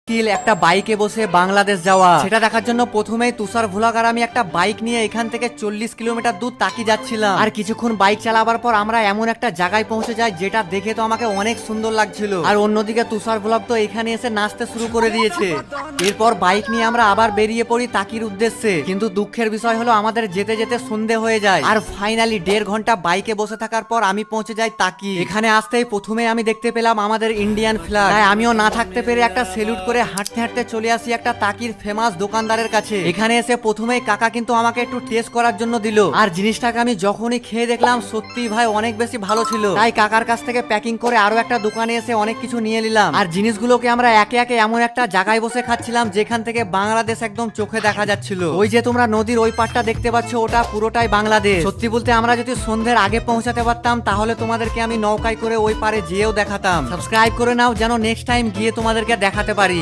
একটা বাইকে বসে বাংলাদেশ যাওয়া, সেটা দেখার জন্য প্রথমেই তুষার ভুলাগার আমি একটা বাইক নিয়ে এখান থেকে 40 কিলোমিটার দূর তাকি যাচ্ছিলাম। আর কিছুক্ষণ বাইক চালাবার পর আমরা এমন একটা জায়গায় পৌঁছে যাই যেটা দেখে তো আমাকে অনেক সুন্দর লাগছিল। আর অন্যদিকে তুষার ভ্লগ তো এখানে এসে নাচতে শুরু করে দিয়েছে। এরপর বাইক নিয়ে আমরা আবার বেরিয়ে পড়ি তাকির উদ্দেশ্যে, কিন্তু দুঃখের বিষয় হলো আমাদের যেতে যেতে সন্ধে হয়ে যায়। আর ফাইনালি 1.5 ঘন্টা বাইকে বসে থাকার পর আমি পৌঁছে যাই তাকি। এখানে আসতেই প্রথমে আমি দেখতে পেলাম আমাদের ইন্ডিয়ান ফ্ল্যাগ। তাই আমিও না থাকতে পেরে একটা সেলুট করে হাঁটতে হাঁটতে চলে আসি একটা তাকির ফেমাস দোকানদারের কাছে। এখানে এসে প্রথমেই কাকা কিন্তু আমাকে একটু টেস্ট করার জন্য দিল। আর জিনিসটাকে আমি যখনই খেয়ে দেখলাম সত্যি ভাই অনেক বেশি ভালো ছিল। তাই কাকার কাছ থেকে প্যাকিং করে আরো একটা দোকানে এসে অনেক কিছু নিয়ে নিলাম। আর জিনিসগুলোকে আমরা একে একে এমন একটা জায়গায় বসে খাচ্ছিলাম যেখান থেকে বাংলাদেশ একদম চোখে দেখা যাচ্ছিল। ওই যে তোমরা নদীর ওই পাড়টা দেখতে পাচ্ছ ওটা পুরোটাই বাংলাদেশ। সত্যি বলতে আমরা যদি সন্ধ্যের আগে পৌঁছাতে পারতাম তাহলে তোমাদেরকে আমি নৌকায় করে ওই পারে যেয়েও দেখাতাম। সাবস্ক্রাইব করে নাও যেন নেক্সট টাইম গিয়ে তোমাদেরকে দেখাতে পারি।